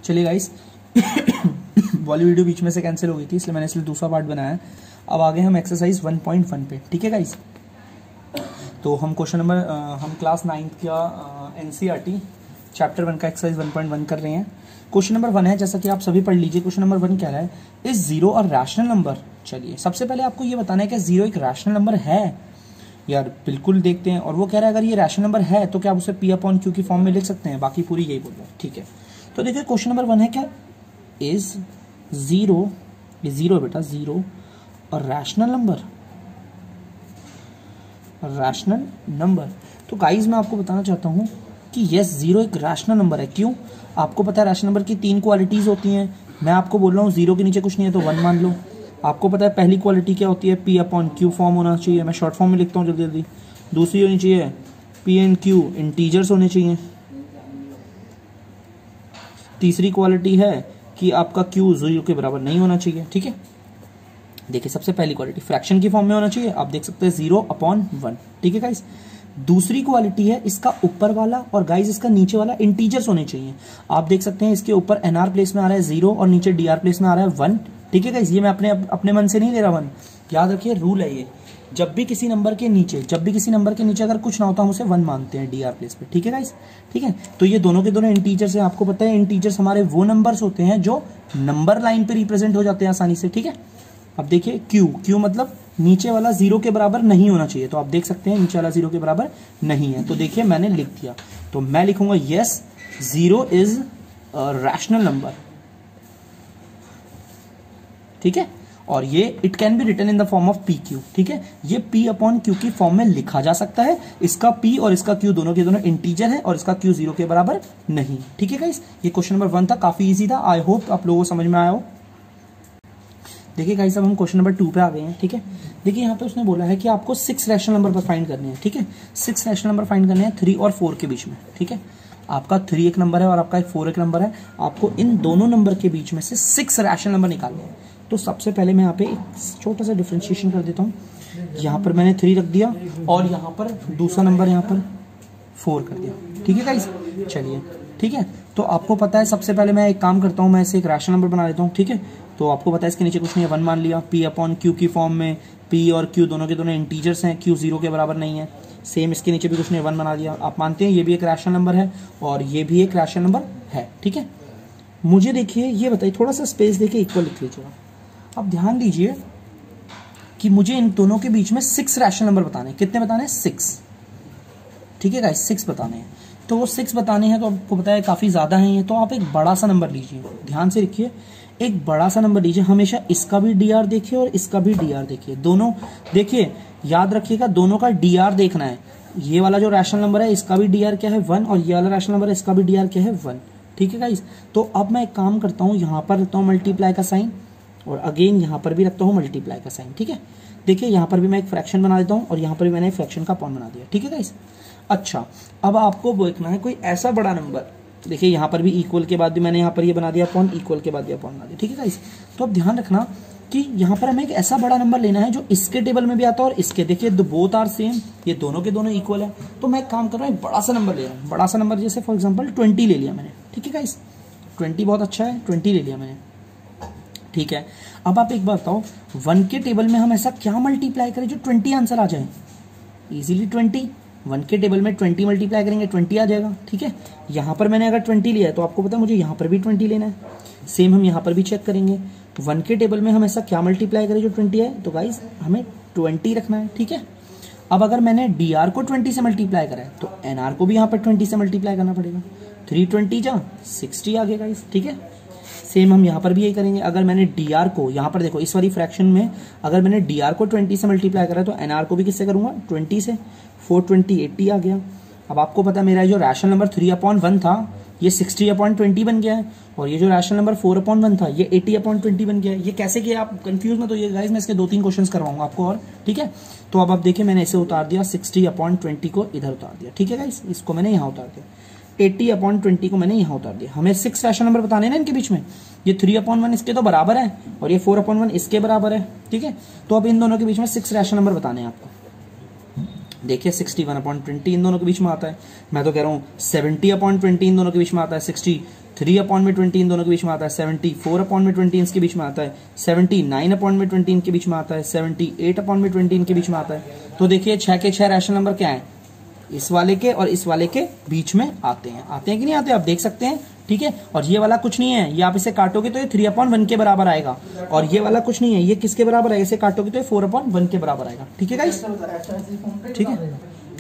चलिए गाइस वाली वीडियो बीच में से कैंसिल हो गई थी, इसलिए मैंने इसलिए दूसरा पार्ट बनाया है। अब आगे हम एक्सरसाइज 1.1 पे, ठीक है गाइस। तो हम क्वेश्चन नंबर हम क्लास 9th का एनसीईआरटी चैप्टर 1 का एक्सरसाइज 1.1 कर रहे हैं। क्वेश्चन नंबर 1 है, जैसा कि आप सभी पढ़ लीजिए। क्वेश्चन नंबर 1 कह रहा है इज जीरो और रैशनल नंबर। चलिए सबसे पहले आपको ये बताना है कि जीरो एक रैशनल नंबर है यार, बिल्कुल देखते हैं। और वो कह रहा है अगर ये रैशनल नंबर है तो क्या आप उसे पी अपॉन क्यू की फॉर्म में लिख सकते हैं, बाकी पूरी यही बोल रहा है, ठीक है। तो देखिए क्वेश्चन नंबर 1 है क्या इज जीरो, ये जीरो बेटा जीरो और रैशनल नंबर, रैशनल नंबर। तो गाइस मैं आपको बताना चाहता हूं कि यस जीरो एक रैशनल नंबर है। क्यों? आपको पता है रैशनल नंबर की 3 क्वालिटीज होती हैं। मैं आपको बोल रहा हूँ जीरो के नीचे कुछ नहीं है तो 1 मान लो। आपको पता है पहली क्वालिटी क्या होती है, पी अपॉन क्यू फॉर्म होना चाहिए। मैं शॉर्ट फॉर्म में लिखता हूँ जल्दी जल्दी। दूसरी होनी चाहिए पी एंड क्यू इंटीजर्स होने चाहिए। तीसरी क्वालिटी है कि आपका क्यू जीरो के बराबर नहीं होना चाहिए, ठीक है। देखिए सबसे पहली क्वालिटी फ्रैक्शन की फॉर्म में होना चाहिए, आप देख सकते हैं 0/1, ठीक है गाइस। दूसरी क्वालिटी है इसका ऊपर वाला और गाइस इसका नीचे वाला इंटीजर्स होने चाहिए। आप देख सकते हैं इसके ऊपर एनआर प्लेस में आ रहा है 0 और नीचे डीआर प्लेस में आ रहा है 1, ठीक है गाइस। ये मैं अपने मन से नहीं ले रहा 1, याद रखिए रूल है ये। जब भी किसी नंबर के नीचे अगर कुछ ना होता हम उसे 1 मानते हैं डीआर प्लेस पे, ठीक है गाइस, ठीक है। तो ये दोनों के दोनों इंटीजर्स हैं। आपको पता है इंटीजर्स हमारे वो नंबर्स होते हैं जो नंबर लाइन पे रिप्रेजेंट हो जाते हैं आसानी से, ठीक है। अब देखिए क्यू मतलब नीचे वाला 0 के बराबर नहीं होना चाहिए, तो आप देख सकते हैं नीचे वाला 0 के बराबर नहीं है। तो देखिए मैंने लिख दिया, तो मैं लिखूंगा yes zero is rational number, ठीक है। और ये it can be written in the form of P Q, ठीक है। ये पी अपॉन क्यू की फॉर्म में लिखा जा सकता है। इसका पी और इसका क्यू दोनों के दोनों इंटीजर है और इसका क्यू 0 के बराबर नहीं, ठीक है गाइस। ये क्वेश्चन नंबर 1 था, काफी इजी था। आई होप आप लोगों को समझ में आया हो। देखिए गाइस अब हम क्वेश्चन नंबर 2 पे आ गए हैं, ठीक है। देखिए यहाँ पे उसने बोला है कि आपको 6 रैशनल नंबर पर फाइंड करने हैं, ठीक है। 6 रैशनल नंबर फाइंड करने हैं 3 और 4 के बीच में, ठीक है। आपका 3 एक नंबर है और आपका 4 एक नंबर है। आपको इन दोनों नंबर के बीच में से 6 रैशनल नंबर निकालने हैं। तो सबसे पहले मैं यहाँ पे एक छोटा सा डिफरेंशिएशन कर देता हूँ। यहाँ पर मैंने 3 रख दिया और यहाँ पर दूसरा नंबर यहाँ पर 4 कर दिया, ठीक है गाइस। चलिए ठीक है, तो आपको पता है सबसे पहले मैं एक काम करता हूँ, मैं इसे एक रैशनल नंबर बना लेता हूँ, ठीक है। तो आपको पता है इसके नीचे कुछ नहीं है, 1 मान लिया। पी अपॉन क्यू की फॉर्म में पी और क्यू दोनों के दोनों इंटीजर्स हैं, क्यू 0 के बराबर नहीं है। सेम इसके नीचे भी कुछ नहीं, 1 बना दिया। आप मानते हैं ये भी एक रैशनल नंबर है और ये भी एक रैशनल नंबर है, ठीक है। मुझे देखिए ये बताइए, थोड़ा सा स्पेस देके इक्वल लिख लीजिएगा। अब ध्यान दीजिए कि मुझे इन दोनों के बीच में 6 रैशनल नंबर बताने हैं। कितने बताने हैं? 6, ठीक है गाइस, 6 बताने हैं। तो वो 6 बताने हैं तो आपको पता है काफी ज्यादा है ये, तो आप एक बड़ा सा नंबर लीजिए। ध्यान से रखिए, एक बड़ा सा नंबर लीजिए। हमेशा इसका भी डीआर देखिए और इसका भी डीआर देखिए, दोनों देखिए, याद रखिएगा दोनों का डीआर देखना है। ये वाला जो रैशनल नंबर है इसका भी डीआर क्या है 1 और ये वाला रैशनल नंबर है इसका भी डीआर क्या है 1, ठीक है गाइस। तो अब मैं एक काम करता हूँ, यहाँ पर रखता हूँ मल्टीप्लाई का साइन और अगेन यहाँ पर भी रखता हूँ मल्टीप्लाई का साइन, ठीक है। देखिए यहाँ पर भी मैं एक फ्रैक्शन बना देता हूँ और यहाँ पर भी मैंने फ्रैक्शन का अपॉन बना दिया, ठीक है गाइस। अच्छा अब आपको देखना है कोई ऐसा बड़ा नंबर, देखिए यहाँ पर भी इक्वल के बाद भी मैंने यहाँ पर ये बना दिया अपॉन, इक्वल के बाद भी अपॉन बना दिया, ठीक है गाइस। तो अब ध्यान रखना कि यहाँ पर हमें एक ऐसा बड़ा नंबर लेना है जो इसके टेबल में भी आता है और इसके, देखिए बोथ आर सेम, ये दोनों के दोनों इक्वल है। तो मैं एक काम कर रहा हूँ, एक बड़ा सा नंबर ले रहा हूँ। बड़ा सा नंबर जैसे फॉर एग्जाम्पल 20 ले लिया मैंने, ठीक है गाइस। 20 बहुत अच्छा है, 20 ले लिया मैंने, ठीक है। अब आप एक बात बताओ, 1 के टेबल में हम ऐसा क्या मल्टीप्लाई करें जो 20 आंसर आ जाए? इजीली 20, 1 के टेबल में 20 मल्टीप्लाई करेंगे 20 आ जाएगा, ठीक है। यहाँ पर मैंने अगर 20 लिया है तो आपको पता है मुझे यहाँ पर भी 20 लेना है। सेम हम यहाँ पर भी चेक करेंगे, 1 के टेबल में हम ऐसा क्या मल्टीप्लाई करें जो 20 है, तो गाइस हमें 20 रखना है, ठीक है। अब अगर मैंने डी को 20 से मल्टीप्लाई करा है तो एनआर को भी यहाँ पर 20 से मल्टीप्लाई करना पड़ेगा। 320 जा 60 आ गया गाइस, ठीक है। सेम हम यहाँ पर भी यही करेंगे। अगर मैंने डीआर को यहाँ पर देखो इस वाली फ्रैक्शन में अगर मैंने डीआर को 20 से मल्टीप्लाई करा तो एनआर को भी किससे करूंगा? 20 से। 420 80 आ गया। अब आपको पता है मेरा जो रैशनल नंबर 3/1 था ये 60/20 बन गया है और ये जो रैशनल नंबर 4/1 था ये 80/20 बन गया है। ये कैसे किया आप कंफ्यूज मत होइए गाइस, मैं इसके 2-3 क्वेश्चंस करवाऊंगा आपको और, ठीक है। तो अब आप देखिए मैंने इसे उतार दिया, 60/20 को इधर उतार दिया, ठीक है गाइस। इसको मैंने यहाँ उतार दिया, 80/20 को मैंने यहाँ उतार दिया। हमें 6 रैशनल नंबर बताने ना इनके बीच में। ये 3/1 इसके तो बराबर है और ये 4/1 इसके बराबर है, ठीक है। तो अब इन दोनों के बीच में 6 रैशनल नंबर बताने हैं आपको। देखिए 61/20 इन दोनों के बीच में आता है। मैं तो कह रहा हूँ 70/20 इन दोनों के बीच में आता है, 63/20 इन दोनों के बीच में आता है, 74/20 इनके बीच में आता है, 79/20 इनके बीच में आता है, 78/20 इनके बीच में आता है। तो देखिए 6 के 6 रैशनल नंबर क्या है, इस वाले के और इस वाले के बीच में आते हैं कि नहीं आते, आप देख सकते हैं। ठीक है, और ये वाला कुछ नहीं है, ये आप इसे काटोगे तो ये 3/1 के बराबर आएगा, और ये वाला कुछ नहीं है, ये किसके बराबर है, इसे काटोगे तो ये 4/1 के बराबर आएगा। ठीक है गाइस, ठीक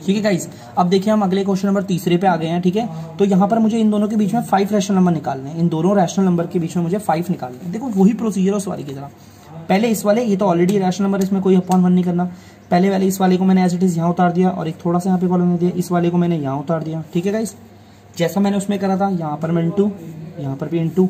है गाइस। अब देखिए हम अगले क्वेश्चन नंबर तीसरे पे आ गए हैं। ठीक है, तो यहाँ पर मुझे इन दोनों के बीच में 5 रैशनल नंबर निकालने हैं, इन दोनों रैशनल नंबर के बीच में मुझे 5 निकालने हैं। देखो वही प्रोसीजर है उस वाले की तरह, पहले इस वाले, ये तो ऑलरेडी रैशनल नंबर, इसमें कोई अपॉन 1 नहीं करना, पहले वाले इस वाले को मैंने एज इट इज यहाँ उतार दिया और एक थोड़ा सा यहाँ पे कॉलम दे दिया, इस वाले को मैंने यहाँ उतार दिया। ठीक है गाइस, जैसा मैंने उसमें करा था, यहाँ पर मैं इंटू, यहाँ पर भी इंटू,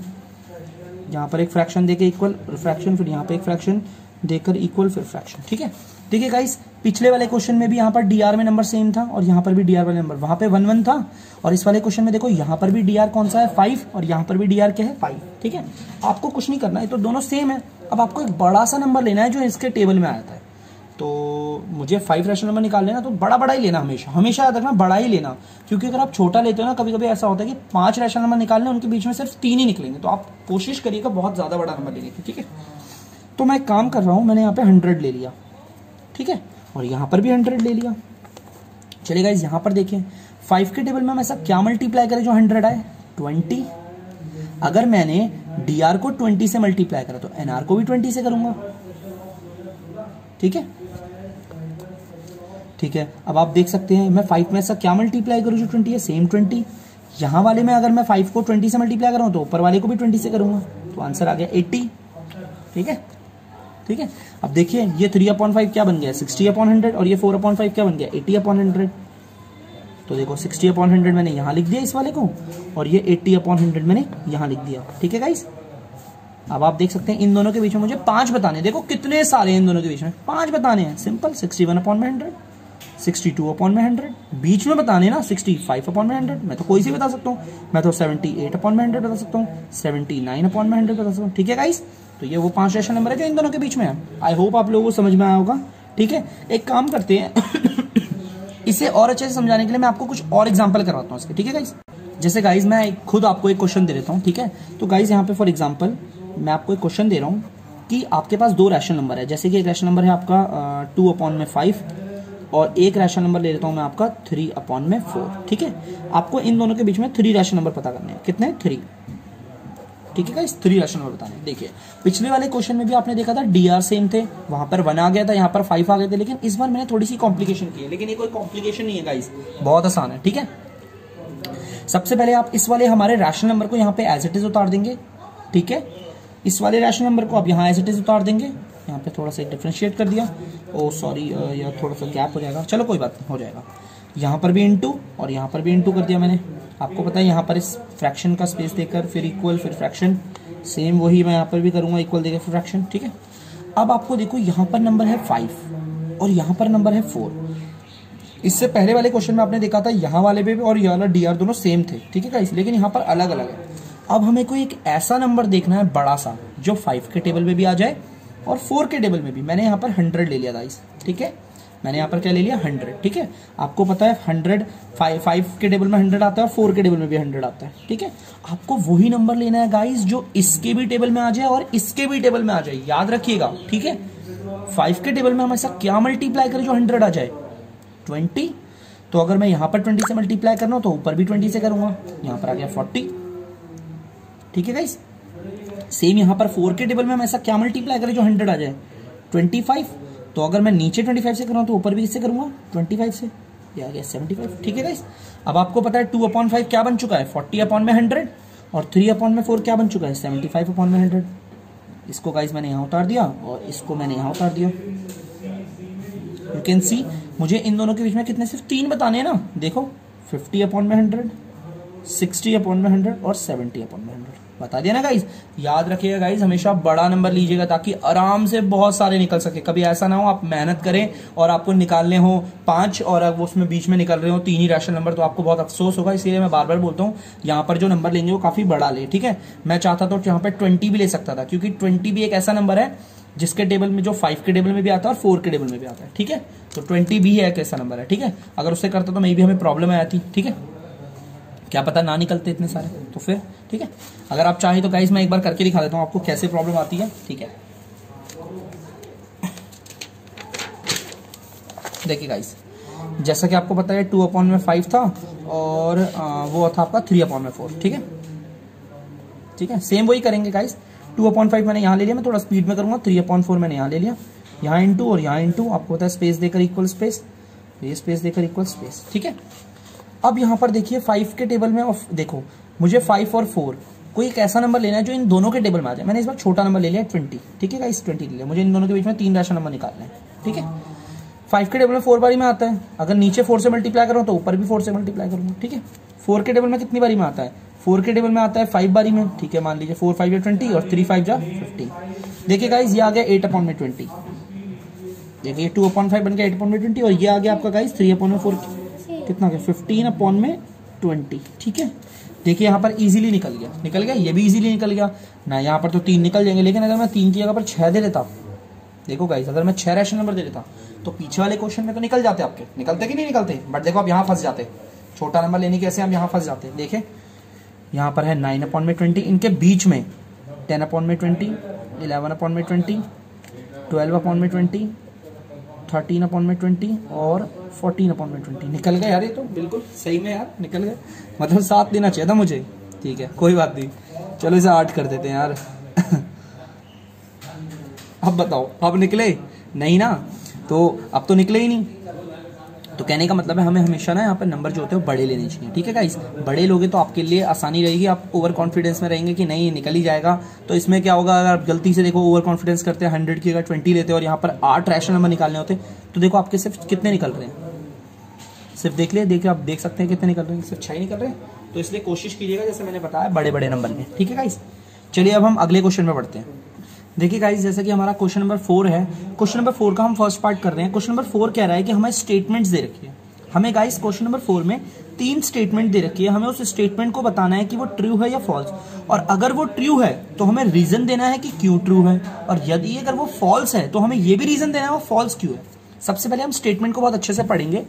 यहाँ पर एक फ्रैक्शन देके इक्वल फ्रैक्शन, फिर यहाँ पे एक फ्रैक्शन देकर इक्वल, फिर फ्रैक्शन। ठीक है, ठीक है गाइस। पिछले वाले क्वेश्चन में भी यहाँ पर डीआर में नंबर सेम था और यहाँ पर भी डीआर वाले नंबर, वहां पे 1 1 था, और इस वाले क्वेश्चन में देखो यहाँ पर भी डीआर कौन सा है 5, और यहाँ पर भी डीआर क्या है 5। ठीक है, आपको कुछ नहीं करना है, तो दोनों सेम है। अब आपको एक बड़ा सा नंबर लेना है जो इसके टेबल में आया था, तो मुझे 5 रैशनल नंबर निकाल लेना, तो बड़ा बड़ा ही लेना, हमेशा याद रखना बड़ा ही लेना, क्योंकि अगर आप छोटा लेते हो ना, कभी कभी ऐसा होता है कि 5 रैशनल नंबर निकालने, उनके बीच में सिर्फ 3 ही निकलेंगे, तो आप कोशिश करिएगा बहुत ज्यादा बड़ा नंबर लेने की। ठीक है, तो मैं एक काम कर रहा हूं, मैंने यहाँ पे 100 ले लिया। ठीक है, और यहाँ पर भी 100 ले लिया। चलिए गाइस, यहाँ पर देखिए 5 के टेबल में हम ऐसा क्या मल्टीप्लाई करें जो 100 आए, 20। अगर मैंने डीआर को 20 से मल्टीप्लाई करा तो एनआर को भी 20 से करूंगा। ठीक है, ठीक है। अब आप देख सकते हैं मैं 5 में ऐसा क्या मल्टीप्लाई करूं जो 20 है, सेम 20। यहां वाले में अगर मैं 5 को 20 से मल्टीप्लाई करूं तो ऊपर वाले को भी 20 से करूंगा, तो आंसर आ गया 80। ठीक है, ठीक है। अब देखिए ये 3/5 क्या बन गया 60/100, और ये 4/5 क्या बन गया 80/100। तो देखो 60/100 मैंने यहां लिख दिया इस वाले को, और ये 80/100 मैंने यहां लिख दिया। ठीक है गाइस, अब आप देख सकते हैं इन दोनों के बीच में मुझे 5 बताने, देखो कितने सारे हैं इन दोनों के बीच में, 5 बताने हैं, सिंपल। 61/100, 62/100, बीच में बताने ना 65/100, मैं तो कोई सी बता सकता हूँ, मैं तो 78/100 बता सकता हूँ, 79/100 बता सकता हूँ। ठीक है गाइस, तो ये वो 5 रैशनल नंबर है जो इन दोनों के बीच में है। आई होप आप लोगों को समझ में आया होगा। ठीक है, एक काम करते हैं इसे और अच्छे से समझाने के लिए मैं आपको कुछ और एग्जांपल करवाता हूँ इसके। ठीक है गाइस, जैसे गाइस मैं खुद आपको एक क्वेश्चन दे देता हूँ। ठीक है, तो गाइस यहाँ पे फॉर एग्जांपल मैं आपको एक क्वेश्चन दे रहा हूँ कि आपके पास 2 रैशनल नंबर है, जैसे कि एक रैशनल नंबर है आपका 2/5 और एक रैशनल नंबर ले लेता हूँ मैं आपका 3/4। ठीक है, आपको इन दोनों के बीच में 3 रैशनल नंबर पता करने हैं, कितने 3। ठीक है गाइस, 3 रैशनल नंबर बताने। देखिए पिछले वाले क्वेश्चन में भी आपने देखा था डीआर सेम थे, वहां पर 1 आ गया था, यहाँ पर 5 आ गए थे, लेकिन इस बार मैंने थोड़ी सी कॉम्प्लिकेशन की है, लेकिन ये कोई कॉम्प्लिकेशन नहीं है गाइस, बहुत आसान है। ठीक है, सबसे पहले आप इस वाले हमारे रैशनल नंबर को यहाँ पे एज इट इज उतार देंगे। ठीक है, इस वाले रैशनल नंबर को आप यहाँ एज इट इज उतार देंगे, यहाँ पे थोड़ा सा डिफरेंशिएट कर दिया, ओ सॉरी यार थोड़ा सा गैप हो जाएगा, चलो कोई बात नहीं, हो जाएगा। यहाँ पर भी इंटू और यहाँ पर भी इंटू कर दिया मैंने, आपको पता है यहाँ पर इस फ्रैक्शन का स्पेस देकर फिर इक्वल फिर फ्रैक्शन, सेम वही मैं यहाँ पर भी करूंगा, इक्वल देकर फिर फ्रैक्शन। ठीक है, अब आपको देखो यहाँ पर नंबर है 5 और यहाँ पर नंबर है 4। इससे पहले वाले क्वेश्चन में आपने देखा था यहाँ वाले पे भी और ये वाला डीआर दोनों सेम थे। ठीक है गाइस, लेकिन यहाँ पर अलग अलग है। अब हमें कोई एक ऐसा नंबर देखना है बड़ा सा जो 5 के टेबल में भी आ जाए और 4 के टेबल में भी। मैंने यहाँ पर 100 ले लिया गाइस। ठीक है, मैंने यहाँ पर क्या ले लिया 100। ठीक है, आपको पता है 100 5 के टेबल में 100 आता है और 4 के टेबल में भी 100 आता है। ठीक है, आपको वही नंबर लेना है गाइस जो इसके भी टेबल में आ जाए और इसके भी टेबल में आ जाए, याद रखिएगा। ठीक है, 5 के टेबल में हम ऐसा क्या मल्टीप्लाई करें जो 100 आ जाए 20। तो अगर मैं यहाँ पर 20 से मल्टीप्लाई करना हो तो ऊपर भी 20 से करूंगा, यहाँ पर आ गया 40। ठीक है गाइस, सेम यहाँ पर 4 के टेबल में हम ऐसा क्या मल्टीप्लाई करें जो 100 आ जाए 25। तो अगर मैं नीचे 25 से करूँ तो ऊपर भी किससे करूंगा 25 से, ये आ गया 75। ठीक है गाइस, अब आपको पता है 2/5 क्या बन चुका है 40/100 और 3/4 क्या बन चुका है 75/100। इसको गाइस मैंने यहाँ उतार दिया और इसको मैंने यहाँ उतार दिया। यू कैन सी मुझे इन दोनों के बीच में कितने सिर्फ 3 बताने हैं ना, देखो 50/100, 60/100 और 70/100 बता दिया ना गाइस। याद रखिएगा गाइस, हमेशा बड़ा नंबर लीजिएगा ताकि आराम से बहुत सारे निकल सके। कभी ऐसा ना हो आप मेहनत करें और आपको निकालने हो 5 और अब उसमें बीच में निकल रहे हो 3 ही रैशनल नंबर, तो आपको बहुत अफसोस होगा। इसलिए मैं बार बार बोलता हूँ यहाँ पर जो नंबर लेंगे वो काफी बड़ा ले। ठीक है, मैं चाहता तो यहाँ पे 20 भी ले सकता था, क्योंकि 20 भी एक ऐसा नंबर है जिसके टेबल में जो 5 के टेबल में भी आता है और 4 के टेबल में भी आता है, ठीक है। तो 20 भी है कैसा नंबर है, ठीक है। अगर उससे करता तो मे भी हमें प्रॉब्लम आती, ठीक है, क्या पता ना निकलते इतने सारे, तो फिर ठीक है। अगर आप चाहें तो गाइस मैं एक बार करके दिखा देता हूं आपको कैसे प्रॉब्लम आती है, ठीक है। देखिए गाइस, जैसा कि आपको पता है 2/5 था और वो था आपका 3/4, ठीक है, ठीक है। सेम वही करेंगे गाइस, 2/5 मैंने यहाँ ले लिया, मैं थोड़ा स्पीड में करूंगा, 3/4 मैंने यहाँ ले लिया, यहाँ इंटू और यहाँ इंटू, आपको पता है स्पेस देकर इक्वल स्पेस, ये स्पेस देकर इक्वल स्पेस, ठीक है। अब यहाँ पर देखिए 5 के टेबल में देखो मुझे 5 और 4 कोई एक ऐसा नंबर लेना है जो इन दोनों के टेबल में आ जाए। मैंने इस बार छोटा नंबर ले लिया 20, ठीक है गाइस, 20 ले लिया। मुझे इन दोनों के बीच में 3 रैशनल नंबर निकालना है, ठीक है। 5 के टेबल में 4 बारी में आता है, अगर नीचे 4 से मल्टीप्लाई करूँ तो ऊपर भी 4 से मल्टीप्लाई करूंगा, ठीक है। 4 के टेबल में कितनी बारी में आता है, 4 के टेबल में आता है 5 बारी में, ठीक है। मान लीजिए 4 5 या 20 और 3 5 जा 15। देखिए गाइस ये आ गया 8/20, देखिए 2/5 बन गया 8/20 और ये आ गया आपका गाइस 3/4 कितना गया 15/20, ठीक है। देखिए यहाँ पर इजीली निकल गया, ये भी इजीली निकल गया ना। यहाँ पर तो 3 निकल जाएंगे, लेकिन अगर मैं 3 की जगह पर 6 दे देता, देखो गाइस अगर मैं 6 रैशनल नंबर दे देता तो पीछे वाले क्वेश्चन में तो निकल जाते आपके, निकलते कि नहीं निकलते, बट देखो आप यहाँ फंस जाते, छोटा नंबर लेने कैसे हम यहाँ फंस जाते। देखे यहाँ पर है 9/20, इनके बीच में 10/20, 11/20, 12/20, 13/20 और 14/20 निकल गए यार। ये तो बिल्कुल सही में यार निकल गए, मतलब 7 देना चाहिए था मुझे, ठीक है कोई बात नहीं, चलो इसे 8 कर देते हैं यार। अब बताओ अब निकले नहीं ना, तो अब तो निकले ही नहीं। तो कहने का मतलब है हमें हमेशा ना यहाँ पर नंबर जो होते हैं वो बड़े लेने चाहिए, ठीक है गाइस। बड़े लोगे तो आपके लिए आसानी रहेगी, आप ओवर कॉन्फिडेंस में रहेंगे कि नहीं निकल ही जाएगा। तो इसमें क्या होगा, अगर आप गलती से देखो ओवर कॉन्फिडेंस करते हैं 100 की अगर 20 लेते हैं और यहाँ पर 8 रैशनल नंबर निकालने होते तो देखो आपके सिर्फ कितने निकल रहे हैं, सिर्फ देख लिए, देखिए आप देख सकते हैं कितने निकल रहे हैं, सिर्फ 6 निकल रहे हैं। तो इसलिए कोशिश कीजिएगा जैसे मैंने बताया बड़े बड़े नंबर में, ठीक है गाइस। चलिए अब हम अगले क्वेश्चन में बढ़ते हैं। देखिए गाइस जैसे कि हमारा क्वेश्चन नंबर 4 है, क्वेश्चन नंबर 4 का हम फर्स्ट पार्ट कर रहे हैं। क्वेश्चन नंबर 4 कह रहा है कि हमें स्टेटमेंट्स दे रखी है, हमें गाइस क्वेश्चन नंबर 4 में 3 स्टेटमेंट दे रखी है, हमें उस स्टेटमेंट को बताना है कि वो ट्रू है या फॉल्स, और अगर वो ट्रू है तो हमें रीजन देना है कि क्यों ट्रू है, और यदि अगर वो फॉल्स है तो हमें ये भी रीजन देना है वो फॉल्स क्यों है। सबसे पहले हम स्टेटमेंट को बहुत अच्छे से पढ़ेंगे।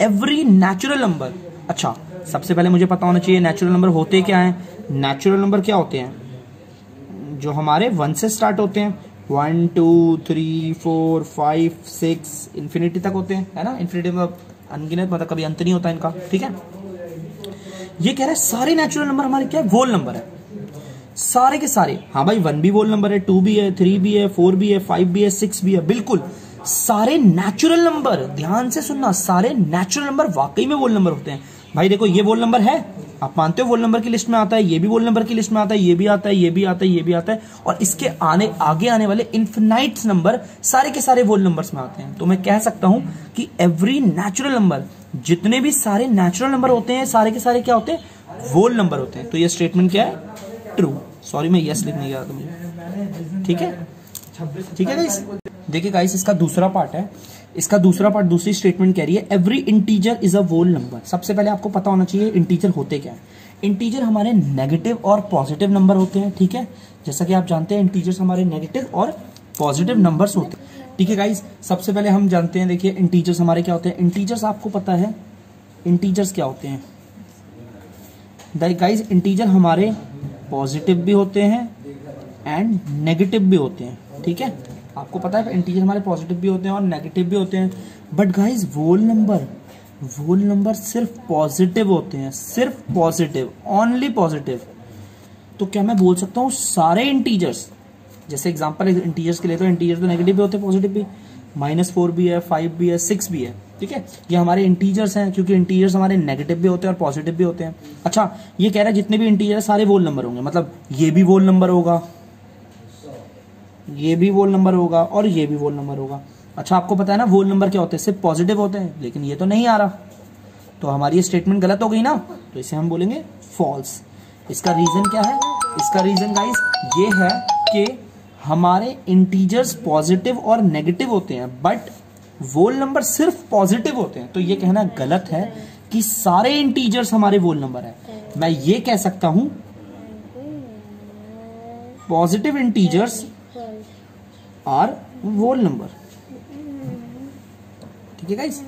एवरी नेचुरल नंबर, अच्छा सबसे पहले मुझे पता होना चाहिए नेचुरल नंबर होते क्या हैं। नेचुरल नंबर क्या होते हैं, जो हमारे 1 से स्टार्ट होते हैं, 1 2 3 4 5 6 इन्फिनिटी तक होते हैं, है ना। इन्फिनिटी मतलब अनगिनत, मतलब कभी अंत नहीं होता इनका, ठीक है। ये कह रहा है सारे नेचुरल नंबर हमारे क्या है, वोल नंबर है, सारे के सारे। हाँ भाई 1 भी वोल नंबर है, 2 भी है, 3 भी है, 4 भी है, 5 भी है, 6 भी है, बिल्कुल सारे नेचुरल नंबर, ध्यान से सुनना, सारे नेचुरल नंबर वाकई में वोल नंबर होते हैं। भाई देखो ये वोल नंबर है, आप मानते हो वोल नंबर की लिस्ट में आता है, ये भी वोल नंबर की लिस्ट में आता है, ये भी आता है, ये भी आता है, ये भी आता है, और इसके आगे आने वाले इन्फिनाइट नंबर सारे के सारे वोल नंबर्स में आते हैं। तो मैं कह सकता हूं कि एवरी नेचुरल नंबर, जितने भी सारे नेचुरल नंबर होते हैं सारे के सारे क्या होते हैं, वोल नंबर होते हैं। तो ये स्टेटमेंट क्या है, ट्रू। सॉरी मैं यस लिखने गया था मुझे, ठीक है, ठीक है गाइस। देखिए गाइस इसका दूसरा पार्ट है, इसका दूसरा पार्ट दूसरी स्टेटमेंट कह रही है every integer is a whole number. सबसे पहले आपको पता होना चाहिए इंटीजर होते क्या है। इंटीजर हमारे नेगेटिव और पॉजिटिव नंबर होते हैं, ठीक है। जैसा कि आप जानते हैं इंटीजर्स हमारे नेगेटिव और पॉजिटिव नंबर्स होते हैं, ठीक है गाइस। सबसे पहले हम जानते हैं, देखिए इंटीजर्स हमारे क्या होते हैं। इंटीजर्स आपको पता है इंटीजर्स क्या होते हैं गाइस। इंटीजर हमारे पॉजिटिव भी होते हैं एंड नेगेटिव भी होते हैं, ठीक है। आपको पता है इंटीजर हमारे पॉजिटिव भी होते हैं और नेगेटिव भी होते हैं, बट गाइस वोल नंबर सिर्फ पॉजिटिव होते हैं, सिर्फ पॉजिटिव, ओनली पॉजिटिव। तो क्या मैं बोल सकता हूं सारे इंटीजर्स, जैसे एग्जांपल इंटीजर्स के लिए, तो इंटीजर तो नेगेटिव भी होते हैं पॉजिटिव भी, -4 भी है, 5 भी है, 6 भी है, ठीक है। ये हमारे इंटीजर्स हैं, क्योंकि इंटीजर्स हमारे नेगेटिव भी होते हैं और पॉजिटिव भी होते हैं। अच्छा ये कह रहा है जितने भी इंटीजर सारे वोल नंबर होंगे, मतलब ये भी वोल नंबर होगा, ये भी वोल नंबर होगा और ये भी वोल नंबर होगा। अच्छा आपको पता है ना वोल नंबर क्या होते हैं, सिर्फ पॉजिटिव होते हैं, लेकिन ये तो नहीं आ रहा, तो हमारी ये स्टेटमेंट गलत हो गई ना, तो इसे हम बोलेंगे फॉल्स। इसका रीजन क्या है, इसका रीजन गाइस ये है कि हमारे इंटीजर्स पॉजिटिव और नेगेटिव होते हैं, बट वोल नंबर सिर्फ पॉजिटिव होते हैं। तो ये कहना गलत है कि सारे इंटीजर्स हमारे वोल नंबर है। मैं ये कह सकता हूं positive integers are whole number. ठीक है गाइस।